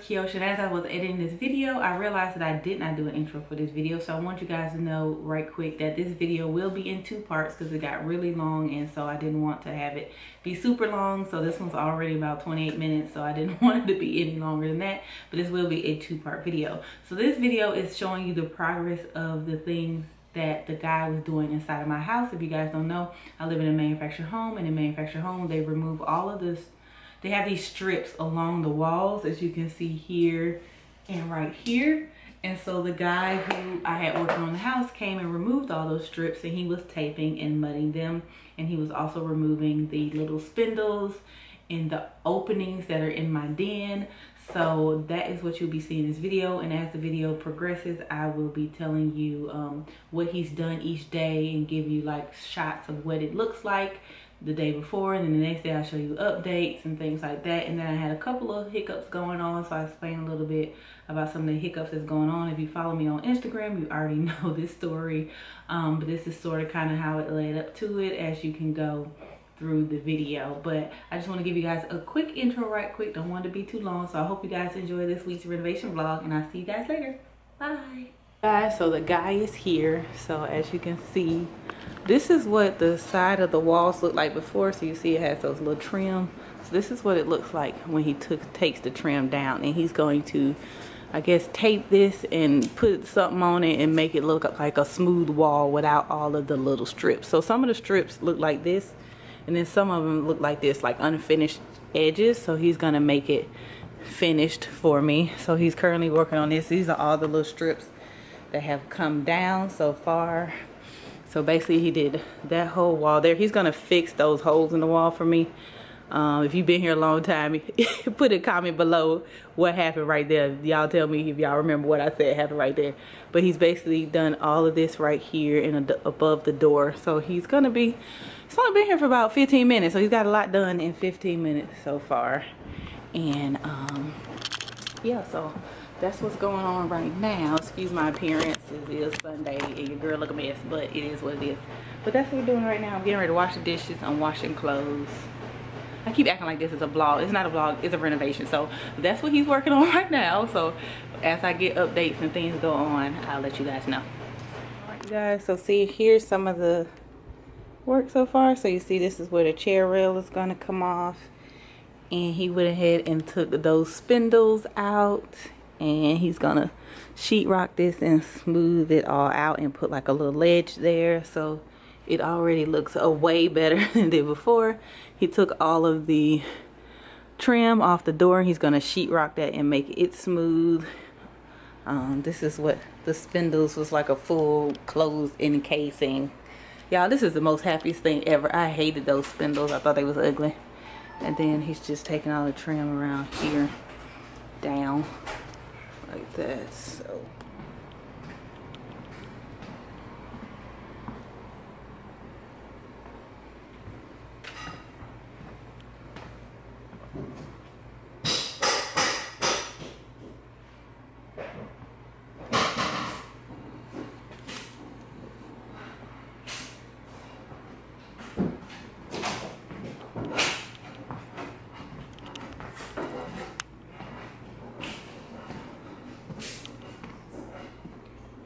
Keoshia, and as I was editing this video, I realized that I did not do an intro for this video. So I want you guys to know right quick that this video will be in 2 parts because it got really long, and so I didn't want to have it be super long. So this one's already about 28 minutes, so I didn't want it to be any longer than that. But this will be a 2-part video. So this video is showing you the progress of the things that the guy was doing inside of my house. If you guys don't know, I live in a manufactured home, and in a manufactured home, they remove all of this. They have these strips along the walls, as you can see here and right here. And so the guy who I had working on the house came and removed all those strips, and he was taping and mudding them. And he was also removing the little spindles in the openings that are in my den. So that is what you'll be seeing in this video. And as the video progresses, I will be telling you what he's done each day and give you like shots of what it looks like the day before, and then the next day I'll show you updates and things like that. And then I had a couple of hiccups going on, so I explained a little bit about some of the hiccups that's going on. If you follow me on Instagram, you already know this story, but this is sort of kind of how it led up to it as you can go through the video. But I just want to give you guys a quick intro right quick. Don't want it to be too long, so I hope you guys enjoy this week's renovation vlog, and I'll see you guys later. Bye. Guys, so the guy is here. So as you can see, this is what the side of the walls looked like before. So you see it has those little trim. So this is what it looks like when he takes the trim down, and he's going to, I guess, tape this and put something on it and make it look like a smooth wall without all of the little strips. So some of the strips look like this, and then some of them look like this, like unfinished edges. So he's gonna make it finished for me. So he's currently working on this. These are all the little strips that have come down so far. So basically he did that whole wall there. He's gonna fix those holes in the wall for me. If you've been here a long time, put a comment below what happened right there. Y'all tell me if y'all remember what I said happened right there. But he's basically done all of this right here and above the door. So he's only been here for about 15 minutes. So he's got a lot done in 15 minutes so far. And yeah, so that's what's going on right now. Excuse my appearance. It is Sunday and your girl look a mess, but it is what it is. But that's what we're doing right now. I'm getting ready to wash the dishes. I'm washing clothes. I keep acting like this is a vlog. It's not a vlog, it's a renovation. So that's what he's working on right now. So as I get updates and things go on, I'll let you guys know. Alright, you guys, so see, here's some of the work so far. So you see, this is where the chair rail is gonna come off. And he went ahead and took those spindles out. And he's gonna sheetrock this and smooth it all out and put like a little ledge there, so it already looks way better than it did before. He took all of the trim off the door. He's gonna sheetrock that and make it smooth. This is what the spindles was, like a full closed encasing. Y'all, this is the most happiest thing ever. I hated those spindles. I thought they was ugly. And then he's just taking all the trim around here down like that. So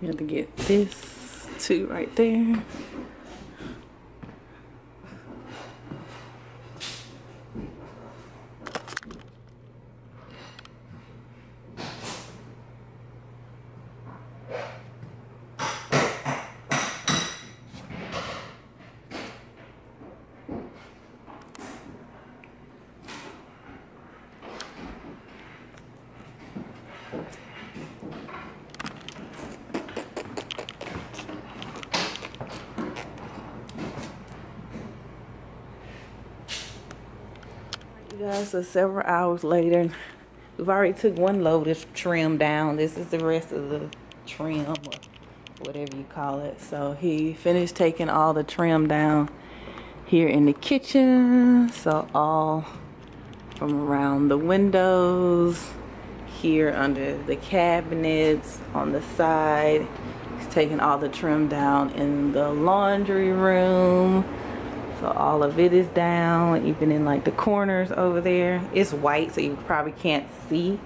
you have to get this too right there. You guys, so several hours later, we've already took one load of trim down. This is the rest of the trim, or whatever you call it. So he finished taking all the trim down here in the kitchen. So all from around the windows, here under the cabinets, on the side. He's taking all the trim down in the laundry room. So all of it is down, even in like the corners over there. It's white, so you probably can't see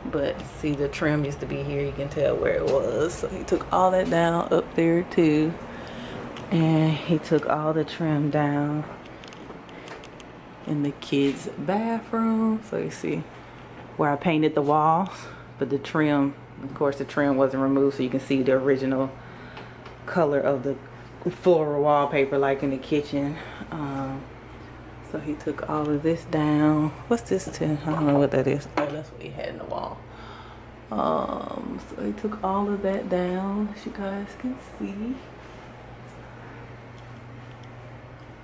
But see, the trim used to be here. You can tell where it was. So he took all that down up there too. And he took all the trim down in the kids' bathroom. So you see where I painted the walls. But the trim, of course, the trim wasn't removed. So you can see the original color of the floral wallpaper like in the kitchen. So he took all of this down. What's this to? I don't know what that is. Oh, that's what he had in the wall. So he took all of that down, as you guys can see.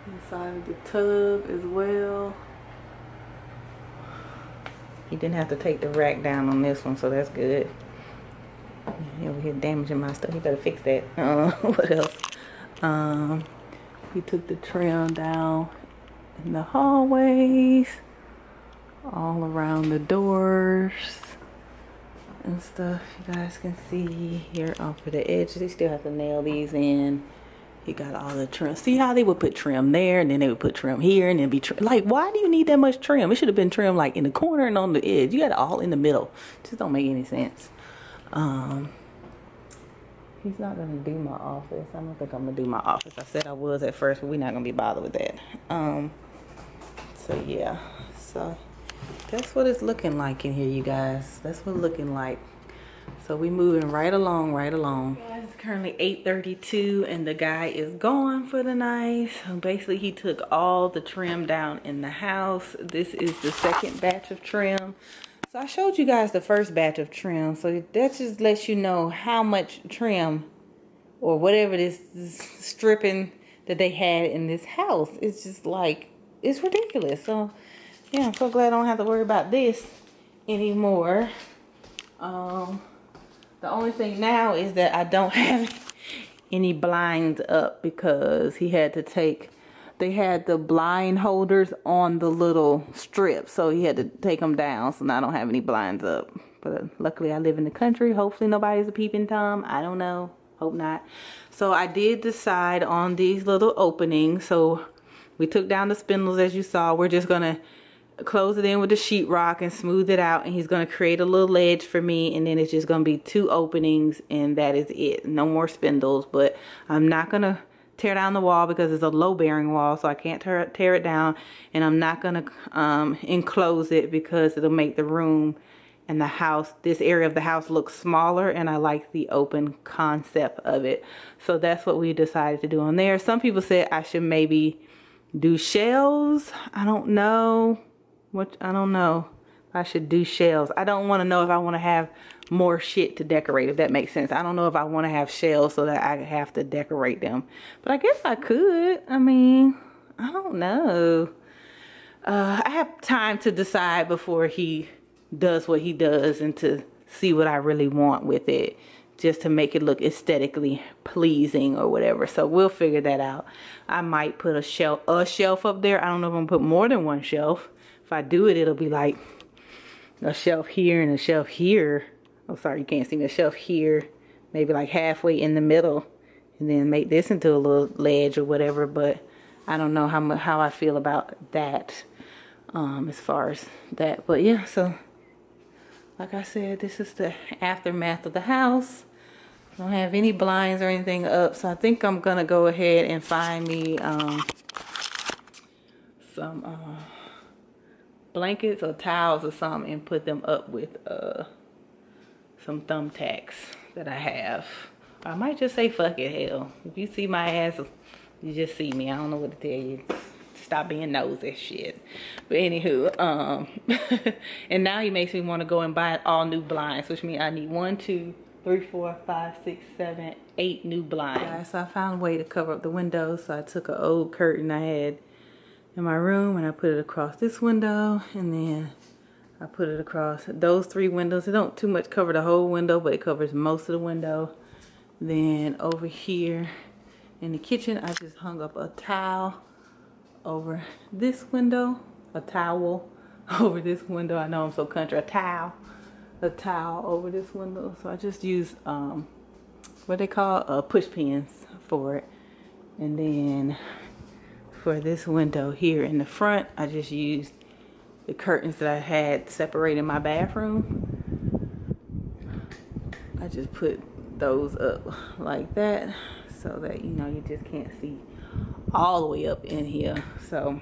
Inside of the tub as well. He didn't have to take the rack down on this one, so that's good. He over here damaging my stuff. He better fix that. What else? He took the trim down in the hallways, all around the doors and stuff. You guys can see here off of the edges. He still have to nail these in. He got all the trim. See how they would put trim there, and then they would put trim here, and then be trim. Like, why do you need that much trim? It should have been trim like in the corner and on the edge. You got it all in the middle. Just don't make any sense. He's not gonna do my office. I don't think I'm gonna do my office. I said I was at first, but we're not gonna be bothered with that. So yeah, so that's what it's looking like in here, you guys. That's what it's looking like. So we moving right along, right along. Guys, it's currently 8:32 and the guy is gone for the night. So basically he took all the trim down in the house. This is the second batch of trim. So I showed you guys the first batch of trim. So that just lets you know how much trim or whatever this stripping that they had in this house. It's just like, it's ridiculous. So yeah, I'm so glad I don't have to worry about this anymore. The only thing now is that I don't have any blinds up because he had to take, they had the blind holders on the little strip, so he had to take them down. So now I don't have any blinds up. But luckily I live in the country. Hopefully nobody's a peeping Tom. I don't know. Hope not. So I did decide on these little openings. So we took down the spindles as you saw. We're just going to close it in with the sheetrock and smooth it out, and he's going to create a little ledge for me, and then it's just going to be 2 openings, and that is it. No more spindles. But I'm not going to tear down the wall because it's a low bearing wall, so I can't tear it down, and I'm not going to enclose it because it'll make the room and the house, this area of the house, look smaller, and I like the open concept of it. So that's what we decided to do on there. Some people said I should maybe do shelves. I don't know. I don't know if I should do shelves. I don't want to know if I want to have more shit to decorate, if that makes sense. I don't know if I want to have shelves so that I have to decorate them. But I guess I could. I mean, I don't know. I have time to decide before he does what he does and to see what I really want with it, just to make it look aesthetically pleasing or whatever. So we'll figure that out. I might put a shelf up there. I don't know if I'm gonna put more than one shelf. If I do it, it'll be like a shelf here and a shelf here. Oh, sorry, you can't see me. A shelf here, maybe like halfway in the middle, and then make this into a little ledge or whatever. But I don't know how I feel about that, as far as that. But yeah, so like I said, this is the aftermath of the house. I don't have any blinds or anything up, so I think I'm gonna go ahead and find me some blankets or towels or something and put them up with some thumbtacks that I have. I might just say fuck it, hell. If you see my ass, you just see me. I don't know what to tell you. Stop being nosy, shit. But anywho, and now he makes me want to go and buy all new blinds, which means I need 1, 2, 3, 4, 5, 6, 7, 8 new blinds. Guys, so I found a way to cover up the windows. So I took an old curtain I had in my room and I put it across this window, and then I put it across those 3 windows. It don't too much cover the whole window, but it covers most of the window. Then over here in the kitchen, I just hung up a towel over this window, a towel over this window. I know I'm so country. A towel over this window. So I just use what they call push pins for it. And then for this window here in the front, I just used the curtains that I had separating my bathroom. I just put those up like that so that, you know, you just can't see all the way up in here. So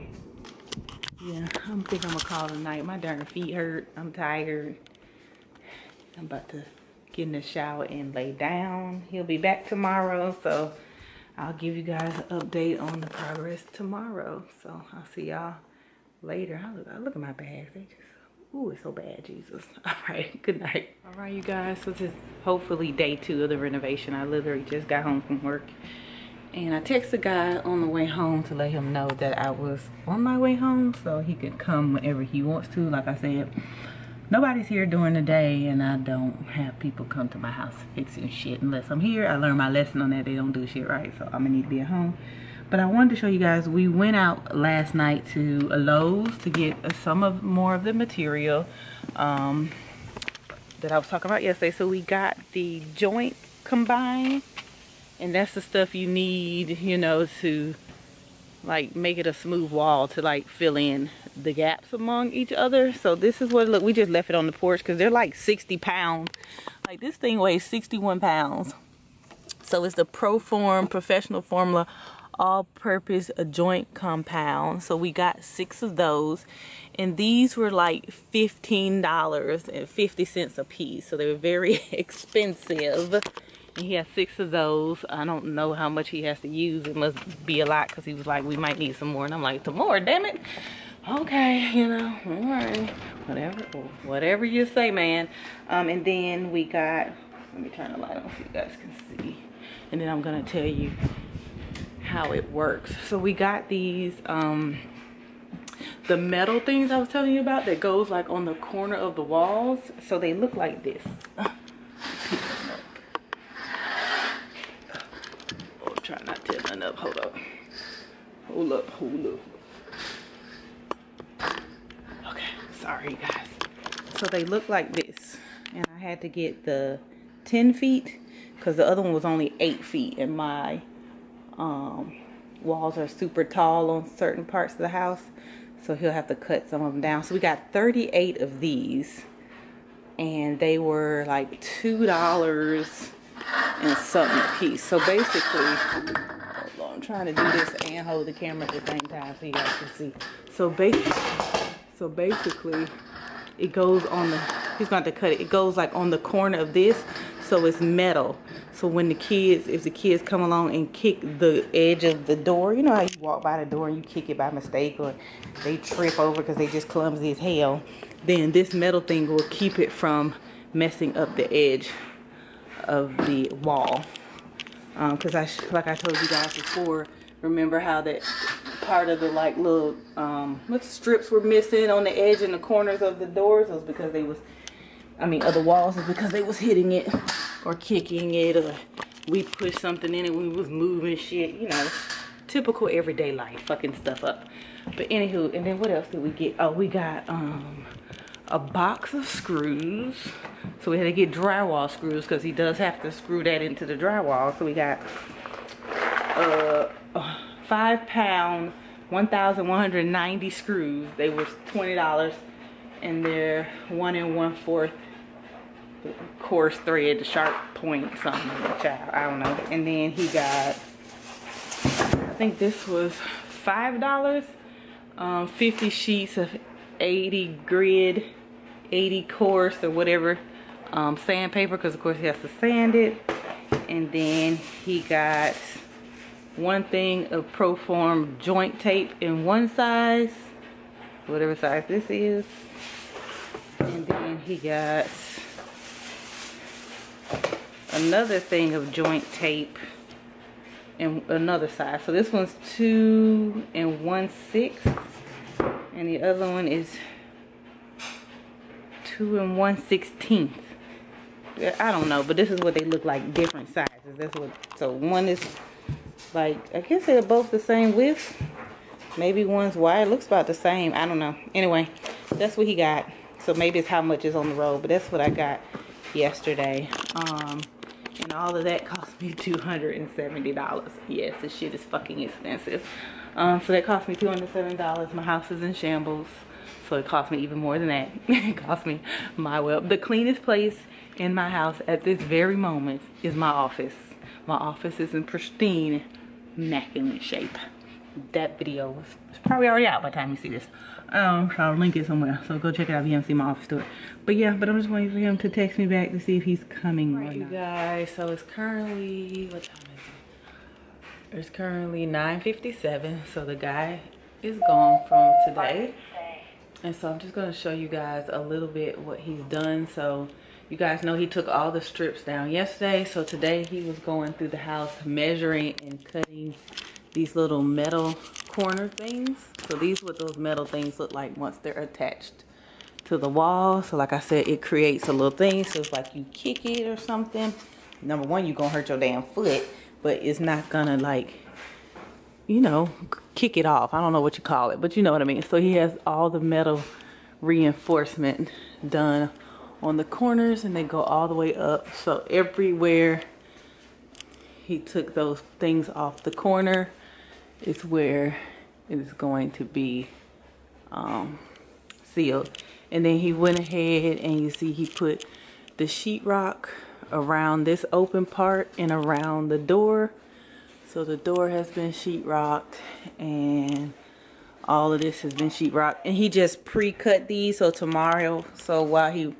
yeah, I think I'm gonna call it a night. My darn feet hurt. I'm tired. I'm about to get in the shower and lay down. He'll be back tomorrow, so I'll give you guys an update on the progress tomorrow. So I'll see y'all later. I look at my bags. They just, ooh, it's so bad, Jesus. All right, good night. All right, you guys, so this is hopefully day 2 of the renovation. I literally just got home from work. And I texted the guy on the way home to let him know that I was on my way home so he could come whenever he wants to. Like I said, nobody's here during the day, and I don't have people come to my house fixing shit unless I'm here. I learned my lesson on that. They don't do shit right, so I'm gonna need to be at home. But I wanted to show you guys, we went out last night to a Lowe's to get more of the material that I was talking about yesterday. So we got the joint combined, and that's the stuff you need, you know, to like make it a smooth wall, to like fill in the gaps among each other. So this is what it look. We just left it on the porch because they're like 60 pounds. Like this thing weighs 61 pounds. So it's the Proform Professional Formula all-purpose joint compound. So we got 6 of those, and these were like $15.50 a piece. So they were very expensive. And he has 6 of those. I don't know how much he has to use. It must be a lot because he was like, we might need some more. And I'm like, some more, damn it. Okay, you know, all right, whatever you say, man. And then we got, let me turn the light on so you guys can see. And then I'm gonna tell you how it works. So we got these the metal things I was telling you about that goes like on the corner of the walls. So they look like this. Try not to turn up. Hold up. Okay, sorry guys. So they look like this, and I had to get the 10 feet because the other one was only 8 feet, and my walls are super tall on certain parts of the house, so he'll have to cut some of them down. So we got 38 of these, and they were like $2 and something a piece. So basically, hold on, I'm trying to do this and hold the camera at the same time so you guys can see. So basically it goes on the, he's going to cut it, it goes like on the corner of this, so it's metal. So when the kids, if the kids come along and kick the edge of the door, you know how you walk by the door and you kick it by mistake, or they trip over because they just clumsy as hell, then this metal thing will keep it from messing up the edge of the wall. Because like I told you guys before, remember how that part of the like little what strips were missing on the edge and the corners of the doors? It was because they was, I mean, of the walls, is because they was hitting it or kicking it, or we pushed something in it when we was moving shit, you know, typical everyday life, fucking stuff up. But anywho, and then what else did we get? Oh, we got a box of screws. So we had to get drywall screws because he does have to screw that into the drywall. So we got 5-pound 1,190 screws. They were $20, and they're 1 1/4 coarse thread, the sharp point something, child, I don't know. And then he got, I think this was $5, 50 sheets of 80 grid, 80 coarse or whatever, sandpaper, because of course he has to sand it. And then he got 1 thing of Proform joint tape in 1 size, whatever size this is. And then he got another thing of joint tape in another size. So this one's 2 1/6, and the other one is 2 1/16. I don't know, but this is what they look like, different sizes. That's what. So one is like, I guess they're both the same width. Maybe one's wide. It looks about the same. I don't know. Anyway, that's what he got. So maybe it's how much is on the road, but that's what I got yesterday. And all of that cost me $270. Yes, this shit is fucking expensive. So that cost me $270. My house is in shambles, so it cost me even more than that. It cost me the cleanest place in my house at this very moment is my office. My office is in pristine, immaculate shape. That video is probably already out by the time you see this. So I'll link it somewhere. So go check it out if you haven't seen my office tour. But yeah, but I'm just waiting for him to text me back to see if he's coming or not. You guys, so it's currently, what time is it? It's currently 9:57. So the guy is gone from today. And so I'm just gonna show you guys a little bit what he's done. So you guys know he took all the strips down yesterday. So today he was going through the house measuring and cutting these little metal corner things. So these what those metal things look like once they're attached to the wall. So like I said, it creates a little thing. So it's like you kick it or something. Number one, you're gonna hurt your damn foot, but it's not gonna, like, you know, kick it off. I don't know what you call it, but you know what I mean. So he has all the metal reinforcement done on the corners, and they go all the way up. So everywhere he took those things off the corner is where it is going to be sealed. And then he went ahead and you see he put the sheetrock around this open part and around the door. So the door has been sheetrocked and all of this has been sheetrocked. And he just pre-cut these. So tomorrow, so while he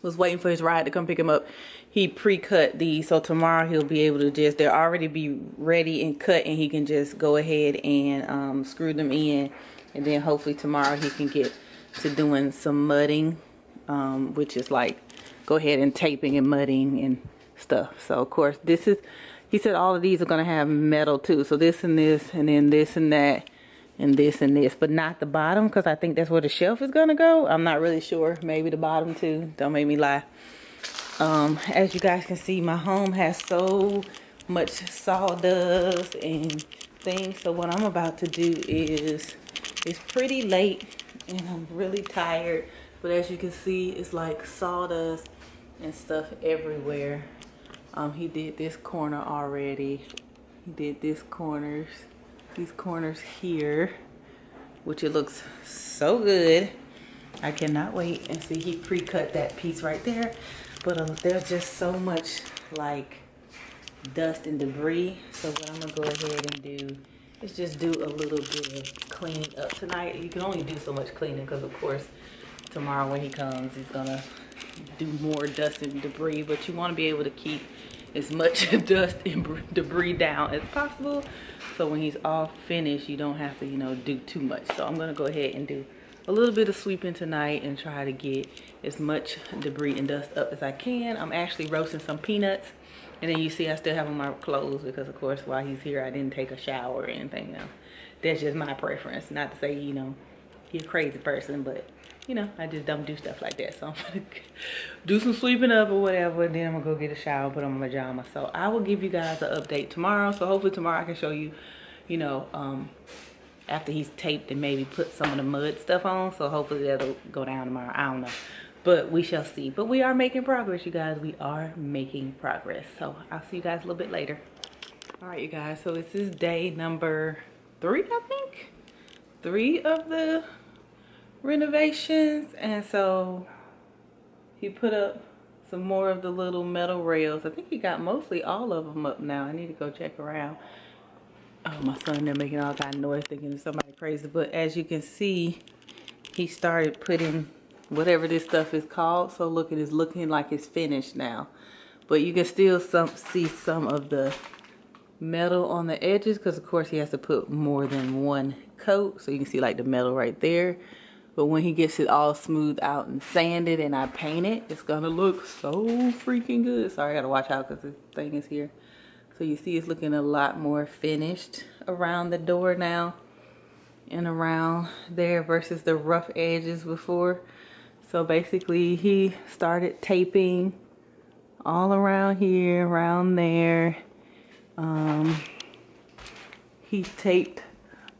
was waiting for his ride to come pick him up, he pre-cut these. So tomorrow he'll be able to just, they'll already be ready and cut, and he can just go ahead and screw them in. And then hopefully tomorrow he can get to doing some mudding, which is like go ahead and taping and mudding and stuff. So of course this is, he said all of these are going to have metal too. So this and this, and then this and that, and this and this, but not the bottom, because I think that's where the shelf is going to go. I'm not really sure. Maybe the bottom too. Don't make me lie. As you guys can see, my home has so much sawdust and things. So what I'm about to do is, it's pretty late and I'm really tired. But as you can see, it's like sawdust and stuff everywhere. He did this corner already. He did these corners here, which it looks so good. I cannot wait. And see, he pre-cut that piece right there. But there's just so much like dust and debris. So what I'm gonna go ahead and do is just do a little bit of cleaning up tonight. You can only do so much cleaning because of course tomorrow when he comes, he's gonna do more dust and debris. But you want to be able to keep as much dust and debris down as possible, so when he's all finished you don't have to, you know, do too much. So I'm gonna go ahead and do a little bit of sweeping tonight and try to get as much debris and dust up as I can. I'm actually roasting some peanuts, and then you see I still have on my clothes because of course while he's here I didn't take a shower or anything. Now that's just my preference, not to say, you know, you're a crazy person, but you know, I just don't do stuff like that. So I'm gonna do some sweeping up or whatever, and then I'm gonna go get a shower, put on my pajamas. So I will give you guys an update tomorrow. So hopefully tomorrow I can show you, you know, after he's taped and maybe put some of the mud stuff on. So hopefully that'll go down tomorrow. I don't know, but we shall see. But we are making progress, you guys. We are making progress. So I'll see you guys a little bit later. All right, you guys. So this is day number 3, I think. 3 of the renovations. And so he put up some more of the little metal rails. I think he got mostly all of them up now. I need to go check around. Oh, my son, they're making all kind of noise thinking it's somebody crazy. But as you can see, he started putting whatever this stuff is called. So look, it is looking like it's finished now. But you can still see some of the metal on the edges, because of course he has to put more than one coat. So you can see like the metal right there. But when he gets it all smoothed out and sanded and I paint it, it's gonna look so freaking good. Sorry, I gotta watch out because this thing is here. So you see it's looking a lot more finished around the door now and around there versus the rough edges before. So basically he started taping all around here, around there. He taped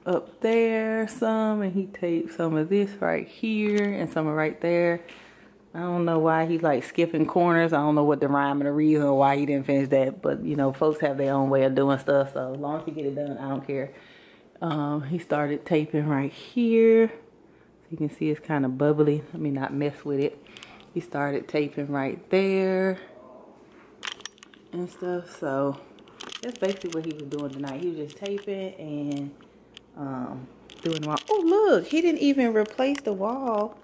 up there some, and he taped some of this right here and some right there. I don't know why he like skipping corners. I don't know what the rhyme and the reason or why he didn't finish that, but you know, folks have their own way of doing stuff, so as long as he get it done, I don't care. He started taping right here. So you can see it's kind of bubbly. Let me not mess with it. He started taping right there and stuff. So that's basically what he was doing tonight. He was just taping and doing the wall. Oh, look, he didn't even replace the wall.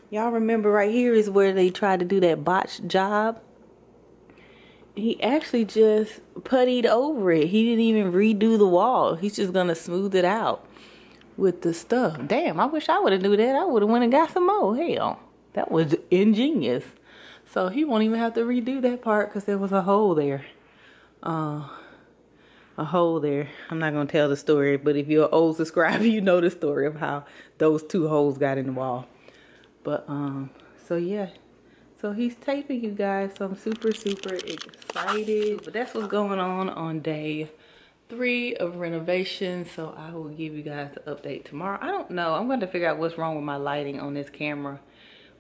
Y'all remember right here is where they tried to do that botched job. He actually just puttied over it. He didn't even redo the wall. He's just gonna smooth it out with the stuff. Damn, I wish I would have knew that. I would have went and got some more. Hell, that was ingenious. So he won't even have to redo that part because there was a hole there. A hole there. I'm not gonna tell the story, but if you're an old subscriber, you know the story of how those two holes got in the wall. But so yeah. So he's taping, you guys, so I'm super excited. But that's what's going on day 3 of renovation. So I will give you guys the update tomorrow. I don't know. I'm going to figure out what's wrong with my lighting on this camera.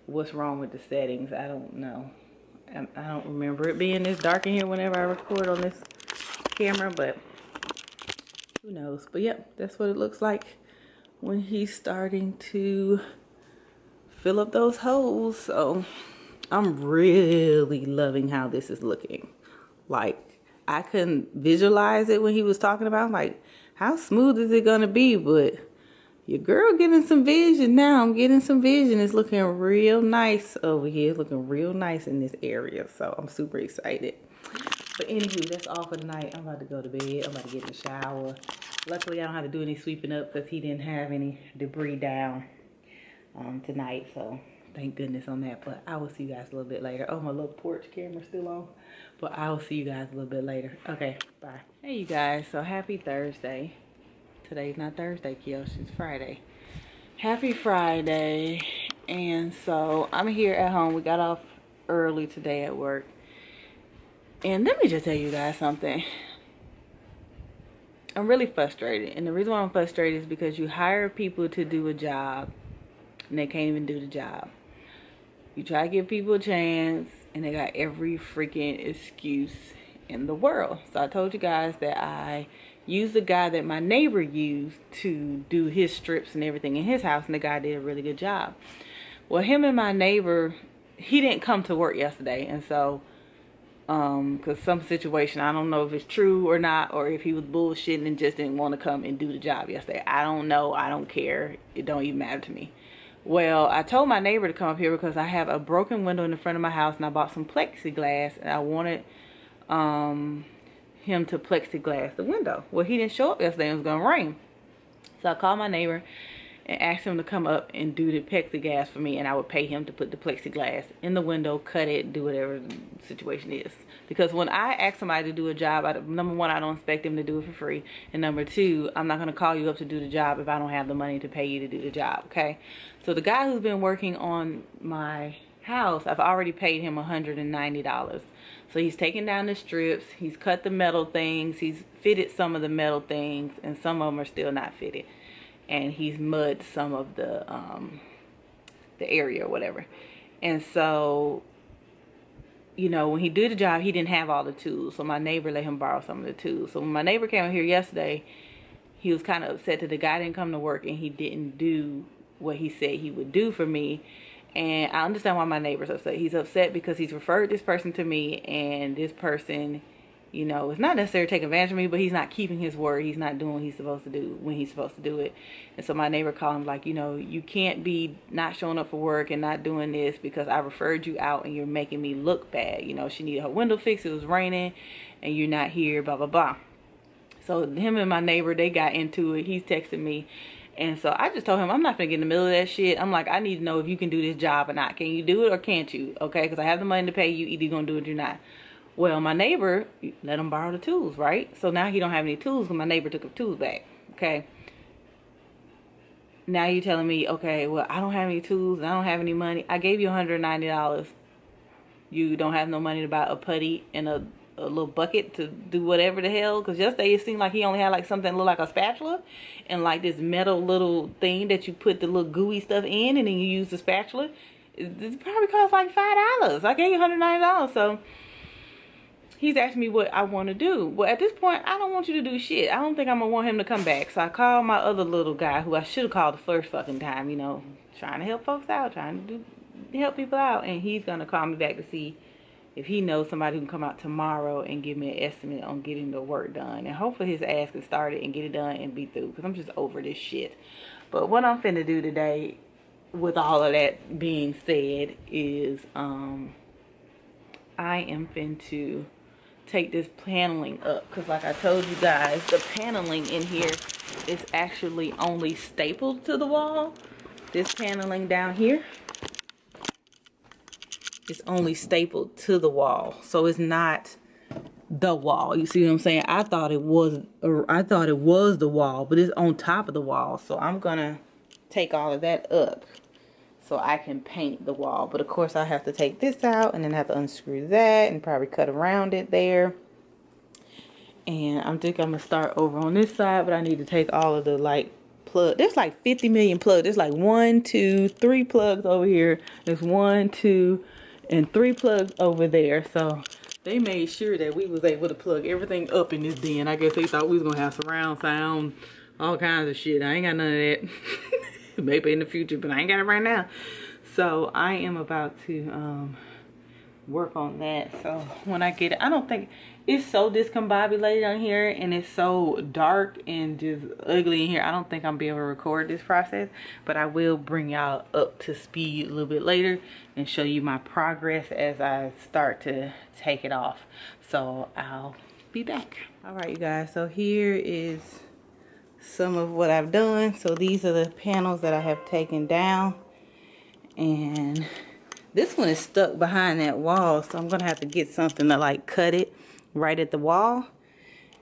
What's wrong with the settings. I don't know. I don't remember it being this dark in here whenever I record on this camera, but who knows. But yep, that's what it looks like when he's starting to fill up those holes. So I'm really loving how this is looking. Like, I couldn't visualize it when he was talking about, like, how smooth is it gonna be? But your girl getting some vision now. I'm getting some vision. It's looking real nice over here. It's looking real nice in this area. So I'm super excited. But anywho, that's all for tonight. I'm about to go to bed. I'm about to get in the shower. Luckily, I don't have to do any sweeping up because he didn't have any debris down tonight. So thank goodness on that. But I will see you guys a little bit later. Oh, my little porch camera's still on. But I will see you guys a little bit later. Okay, bye. Hey, you guys. So happy Thursday. Today's not Thursday, Keoshia. It's Friday. Happy Friday. And so I'm here at home. We got off early today at work. And let me just tell you guys something. I'm really frustrated. And the reason why I'm frustrated is because you hire people to do a job and they can't even do the job. You try to give people a chance and they got every freaking excuse in the world. So I told you guys that I used the guy that my neighbor used to do his strips and everything in his house, and the guy did a really good job. Well, him and my neighbor, he didn't come to work yesterday, and so because some situation, I don't know if it's true or not, or if he was bullshitting and just didn't want to come and do the job yesterday. I don't know. I don't care. It don't even matter to me. Well, I told my neighbor to come up here because I have a broken window in the front of my house, and I bought some plexiglass, and I wanted him to plexiglass the window. Well, he didn't show up yesterday. It was going to rain. So I called my neighbor and asked him to come up and do the plexiglass for me, and I would pay him to put the plexiglass in the window, cut it, do whatever the situation is. Because when I ask somebody to do a job, number one, I don't expect them to do it for free, and number two, I'm not going to call you up to do the job if I don't have the money to pay you to do the job, okay? So the guy who's been working on my house, I've already paid him $190. So he's taken down the strips, he's cut the metal things, he's fitted some of the metal things, and some of them are still not fitted. And he's mudded some of the area or whatever. And so, you know, when he did the job, he didn't have all the tools. So my neighbor let him borrow some of the tools. So when my neighbor came here yesterday, he was kind of upset that the guy didn't come to work and he didn't do what he said he would do for me. And I understand why my neighbor's upset. He's upset because he's referred this person to me, and this person, you know, it's not necessarily taking advantage of me, but he's not keeping his word. He's not doing what he's supposed to do when he's supposed to do it. And so my neighbor called him like, you know, you can't be not showing up for work and not doing this because I referred you out and you're making me look bad. You know, she needed her window fixed. It was raining and you're not here, blah, blah, blah. So him and my neighbor, they got into it. He's texting me. And so I just told him, I'm not going to get in the middle of that shit. I'm like, I need to know if you can do this job or not. Can you do it or can't you? Okay, because I have the money to pay you. Either you're going to do it or you're not. Well, my neighbor let him borrow the tools, right? So now he don't have any tools because my neighbor took the tools back, okay? Now you're telling me, okay, well, I don't have any tools and I don't have any money. I gave you $190. You don't have no money to buy a putty and a little bucket to do whatever the hell? Because yesterday it seemed like he only had like something that looked like a spatula and like this metal little thing that you put the little gooey stuff in and then you use the spatula. It probably cost like $5. I gave you $190, so he's asking me what I want to do. Well, at this point, I don't want you to do shit. I don't think I'm going to want him to come back. So I called my other little guy who I should have called the first fucking time, you know, trying to help folks out, trying to do help people out, and he's gonna call me back to see if he knows somebody who can come out tomorrow and give me an estimate on getting the work done. And hopefully his ass can start it and get it done and be through, because I'm just over this shit. But what I'm finna do today, with all of that being said, is I am finna take this paneling up, because like I told you guys, the paneling in here is actually only stapled to the wall. This paneling down here is only stapled to the wall, so it's not the wall. You see what I'm saying? I thought it was the wall, but it's on top of the wall. So I'm gonna take all of that up so I can paint the wall. But of course I have to take this out and then have to unscrew that and probably cut around it there. And I think I'm gonna start over on this side, but I need to take all of the like plug. There's like 50 million plugs. There's like 1, 2, 3 plugs over here. There's 1, 2, and 3 plugs over there. So they made sure that we was able to plug everything up in this den. I guess they thought we was gonna have surround sound, all kinds of shit. I ain't got none of that. Maybe in the future, but I ain't got it right now. So I am about to work on that. So when I get it, I don't think it's so discombobulated on here, and it's so dark and just ugly in here. I don't think I'm be able to record this process, but I will bring y'all up to speed a little bit later and show you my progress as I start to take it off. So I'll be back. All right, you guys, so here is some of what I've done. So these are the panels that I have taken down, and this one is stuck behind that wall, so I'm gonna have to get something to like cut it right at the wall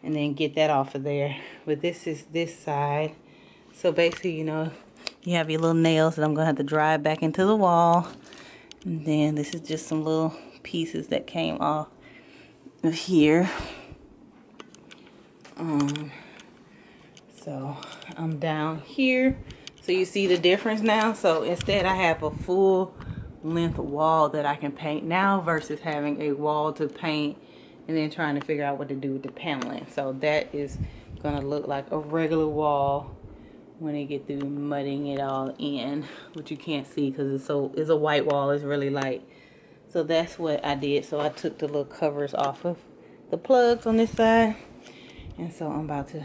and then get that off of there. But this is this side, so basically, you know, you have your little nails that I'm gonna have to drive back into the wall, and then this is just some little pieces that came off of here. So I'm down here, so you see the difference now. So instead I have a full length wall that I can paint now versus having a wall to paint and then trying to figure out what to do with the paneling. So that is gonna look like a regular wall when they get through mudding it all in, which you can't see because it's a white wall, it's really light. So that's what I did. So I took the little covers off of the plugs on this side, and so I'm about to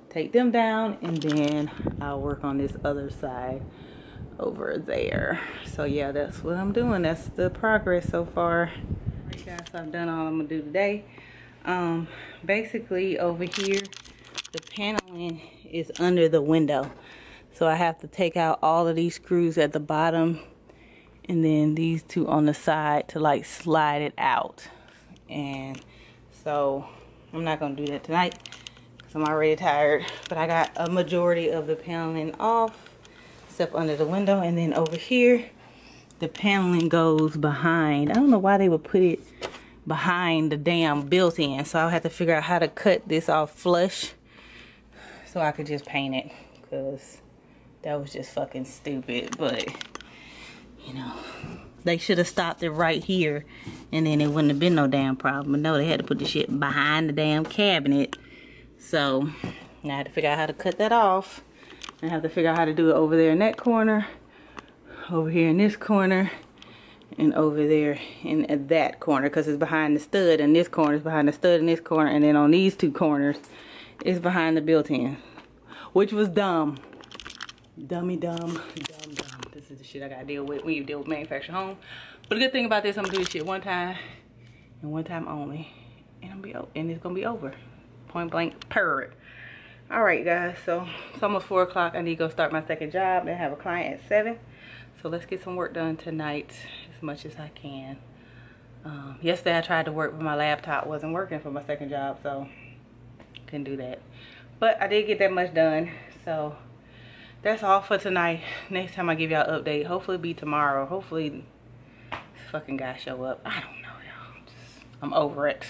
take them down, and then I'll work on this other side over there. So yeah, that's what I'm doing. That's the progress so far. Alright guys, so I've done all I'm gonna do today. Basically over here, the paneling is under the window, so I have to take out all of these screws at the bottom and then these two on the side to like slide it out. And so I'm not gonna do that tonight because I'm already tired, but I got a majority of the paneling off except under the window. And then over here the paneling goes behind. I don't know why they would put it behind the damn built-in, so I'll have to figure out how to cut this off flush so I could just paint it, because that was just fucking stupid. But you know, they should have stopped it right here and then it wouldn't have been no damn problem. But no, they had to put the shit behind the damn cabinet. So now I had to figure out how to cut that off. I have to figure out how to do it over there in that corner, over here in this corner, and over there in that corner, because it's behind the stud, and this corner is behind the stud in this corner, and then on these two corners it's behind the built-in, which was dumb. Dumb. This is the shit I gotta deal with when you deal with manufactured home. But the good thing about this, I'm gonna do this shit one time and one time only, and it's gonna be over. Point blank period. All right guys, so it's almost 4 o'clock. I need to go start my second job and have a client at 7. So let's get some work done tonight as much as I can. Yesterday I tried to work, but my laptop wasn't working for my second job, so couldn't do that. But I did get that much done. So that's all for tonight. Next time I give y'all an update, hopefully it'll be tomorrow. Hopefully this fucking guy show up. I don't know, y'all. I'm over it.